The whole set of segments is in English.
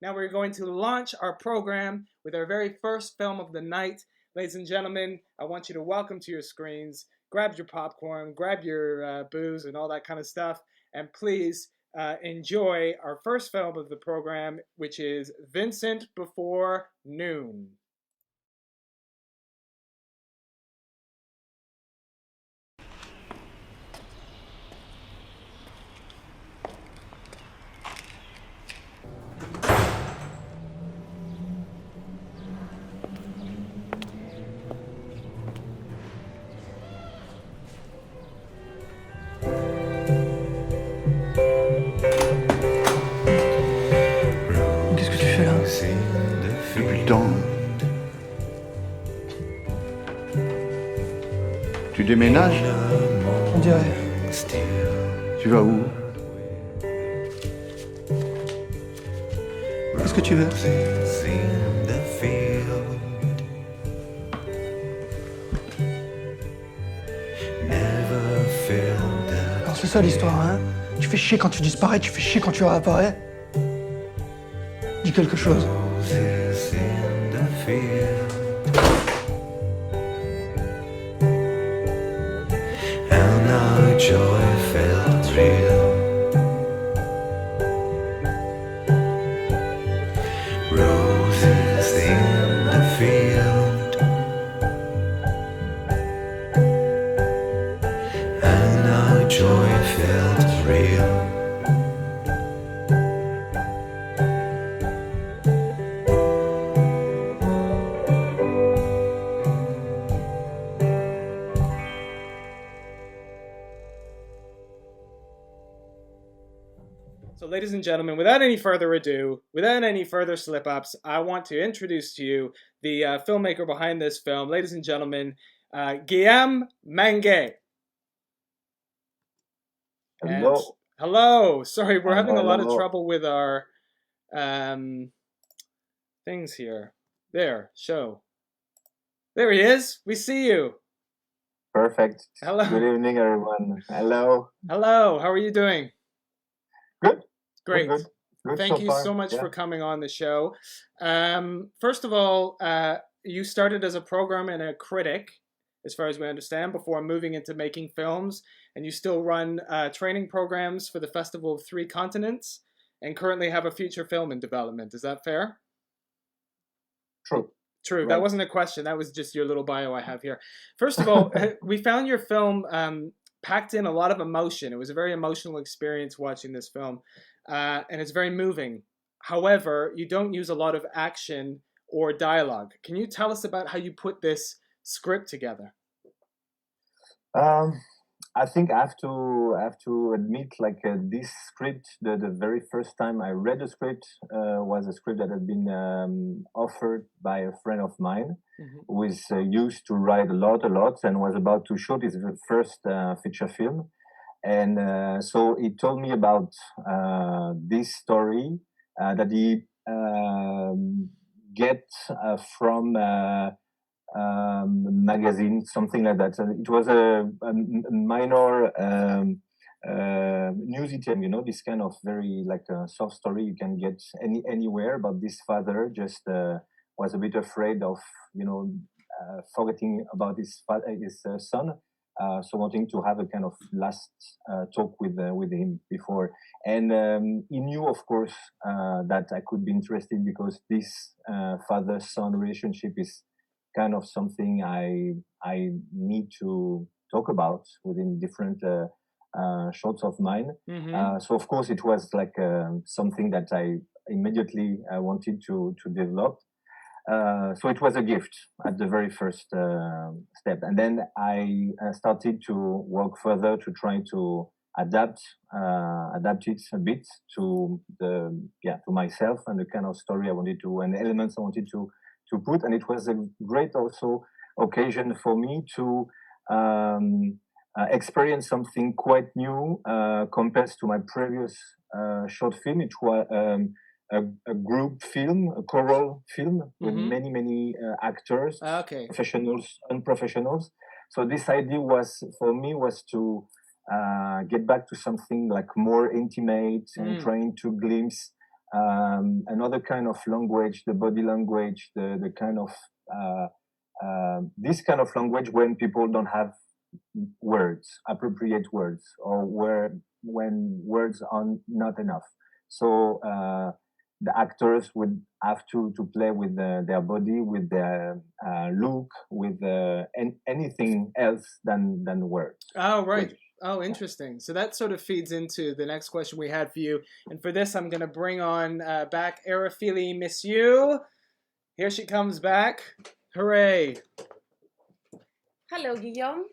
Now we're going to launch our program with our very first film of the night. Ladies and gentlemen, I want you to welcome to your screens, grab your popcorn, grab your booze and all that kind of stuff, and please enjoy our first film of the program, which is Vincent Before Noon. Qu'est-ce que tu fais là? Depuis le temps. Tu déménages? On dirait. Tu vas où? Qu'est-ce que tu veux? Alors c'est ça l'histoire, hein? Tu fais chier quand tu disparais, tu fais chier quand tu réapparais. Dis quelque chose. So, ladies and gentlemen, without any further ado, without any further slip-ups, I want to introduce to you the filmmaker behind this film. Ladies and gentlemen, Guillame Mainguet. Hello. Hello. Sorry, we're having a lot of Hello. trouble with our things here. There, show. There he is. We see you. Perfect. Hello. Good evening, everyone. Hello. Hello. How are you doing? Good. Great. Good. Good Thank so you far. so much Yeah. for coming on the show. First of all, you started as a programmer and a critic, as far as we understand, before moving into making films, and you still run training programs for the Festival of Three Continents, and currently have a feature film in development. Is that fair? True. True. Right. That wasn't a question. That was just your little bio I have here. First of all, we found your film packed in a lot of emotion. It was a very emotional experience watching this film, and it's very moving. However, you don't use a lot of action or dialogue. Can you tell us about how you put this script together? I think I have to admit, like this script, the very first time I read the script was a script that had been offered by a friend of mine, who is used to write a lot, and was about to shoot his first feature film. And so he told me about this story that he get from magazine, something like that. It was a minor news item, you know, this kind of very like a soft story you can get anywhere. But this father just was a bit afraid of, you know, forgetting about his son. So wanting to have a kind of last talk with him before, and he knew, of course, that I could be interested because this father-son relationship is kind of something I need to talk about within different shorts of mine. So of course it was like something that I immediately wanted to develop. So it was a gift at the very first step, and then I started to work further to try to adapt it a bit to to myself and the kind of story I wanted to, and elements I wanted to put. And it was a great also occasion for me to experience something quite new compared to my previous short film. It was a group film, a choral film with many actors, professionals, unprofessionals. So this idea was for me was to get back to something like more intimate and trying to glimpse another kind of language, the body language, the kind of this kind of language when people don't have words, appropriate words, or when words are not enough. So the actors would have to play with their body, with their look, with anything else than words. Oh, right. Oh, interesting. So that sort of feeds into the next question we had for you. And for this, I'm going to bring on back Arafili Monsieur. Here she comes back. Hooray. Hello, Guillaume.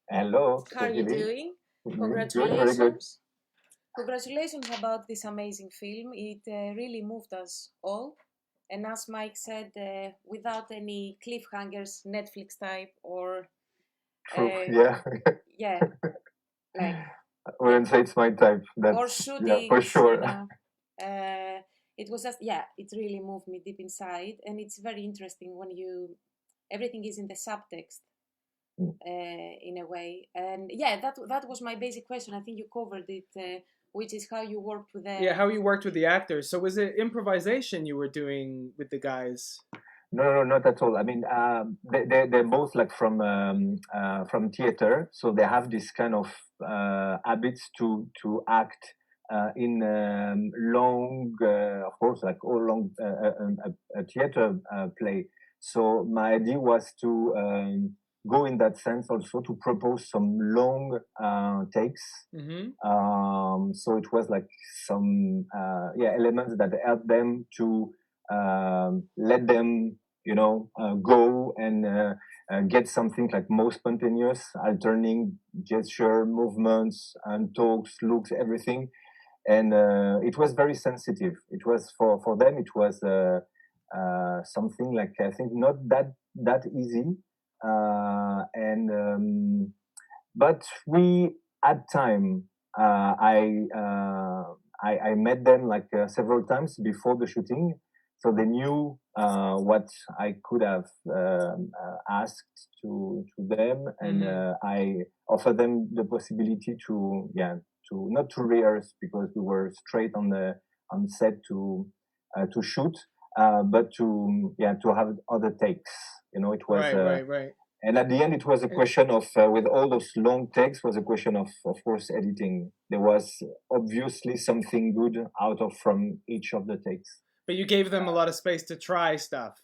Hello. How are you doing? Congratulations. Very good. Congratulations about this amazing film. It really moved us all. And as Mike said, without any cliffhangers, Netflix type, or... yeah. Yeah. Like... I wouldn't say it's my type. That's, or shooting. Yeah, for sure. You know, it was just, yeah, it really moved me deep inside. And it's very interesting when everything is in the subtext. In a way, and yeah, that was my basic question. I think you covered it, which is how you worked with the how you worked with the actors. So was it improvisation you were doing with the guys? No, not at all. I mean, they're both like from theater, so they have this kind of habits to act in long, of course, like all long a theater play. So my idea was to go in that sense, also to propose some long takes. Mm-hmm. So it was like some elements that helped them to let them, go and get something like more spontaneous, alternating gesture, movements, and talks, looks, everything. And it was very sensitive. It was for them. It was something like, I think, not that easy. But we had time. I met them like several times before the shooting, so they knew what I could have asked to them, and I offered them the possibility to not to rehearse, because we were straight on set to shoot, but to have other takes. It was right. And at the end, it was a question of, with all those long takes, was a question of course, editing. There was obviously something good from each of the takes. But you gave them a lot of space to try stuff.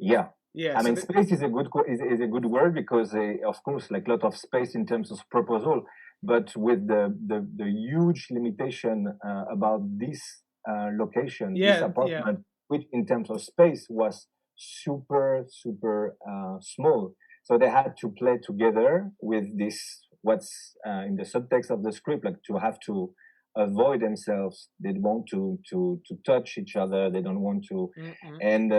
Yeah. Yeah. I mean, space is a good word, because of course, like a lot of space in terms of proposal, but with the huge limitation about this location, this apartment, which in terms of space was super small. So they had to play together with this, what's in the subtext of the script, like to have to avoid themselves. They want to touch each other. They don't want to, and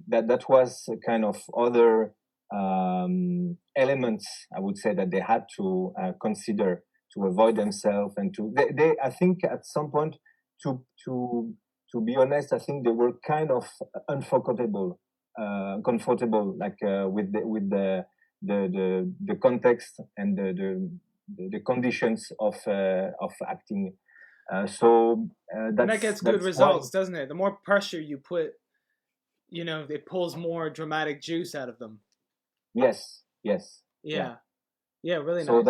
that was a kind of other elements, I would say, that they had to consider to avoid themselves, and they I think at some point, to be honest, I think they were kind of comfortable, like with the context and the conditions of acting. And that gets good results, doesn't it? The more pressure you put, it pulls more dramatic juice out of them. Yes. Yeah, really nice. So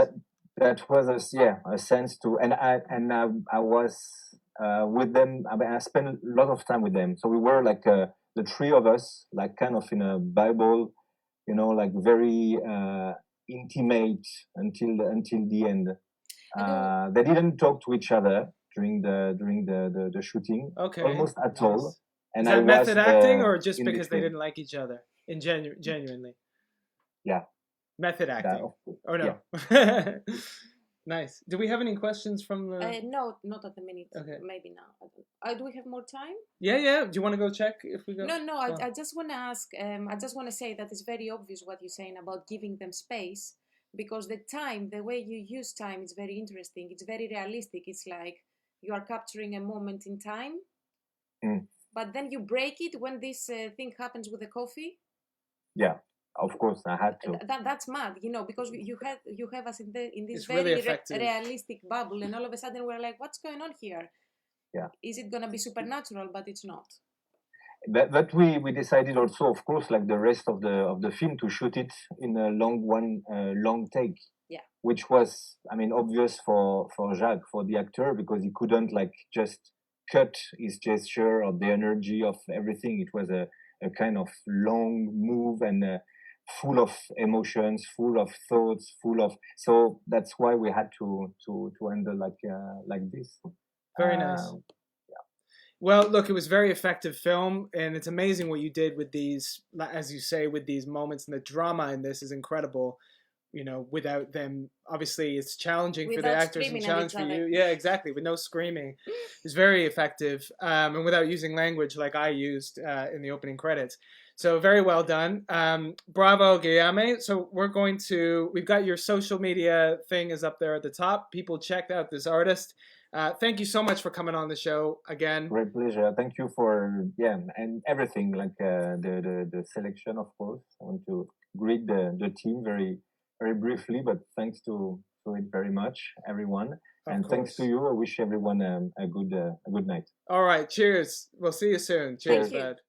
that was a sense to, and I was with them. I mean, I spent a lot of time with them. So we were like the three of us, like kind of in a Bible, like very intimate until the end. They didn't talk to each other during the shooting, almost at all. And is that method acting, or just because they didn't like each other genuinely? Yeah. Method acting. Or no? Yeah. Nice. Do we have any questions from the... No, not at the minute. Okay. Maybe now. Do we have more time? Yeah. Do you want to go check if we go? No. I just want to ask, I just want to say that it's very obvious what you're saying about giving them space, because the way you use time is very interesting. It's very realistic. It's like you are capturing a moment in time, but then you break it when this thing happens with the coffee. Yeah. Of course, I had to. That's mad, because you have us in this it's very really realistic bubble, and all of a sudden we're like, what's going on here? is it gonna be supernatural? But it's not. But we decided also, of course, like the rest of the film, to shoot it in a long take. Yeah. Which was, I mean, obvious for Jacques, for the actor, because he couldn't like just cut his gesture or the energy of everything. It was a kind of long move and full of emotions, full of thoughts, so that's why we had to handle like this. Very nice. Well, look, it was very effective film, and it's amazing what you did with these, as you say, with these moments, and the drama in this is incredible. You know, without them, obviously, it's challenging for the actors and challenge for you. Yeah, exactly. With no screaming, it's very effective, and without using language like I used in the opening credits. So very well done. Bravo, Guillame. So we've got your social media thing is up there at the top. People check out this artist. Thank you so much for coming on the show again. Great pleasure. Thank you for and everything, like the selection, of course. I want to greet the team very briefly, but thanks to it very much, everyone. And thanks to you. I wish everyone a good night. All right. Cheers. We'll see you soon. Cheers, bud.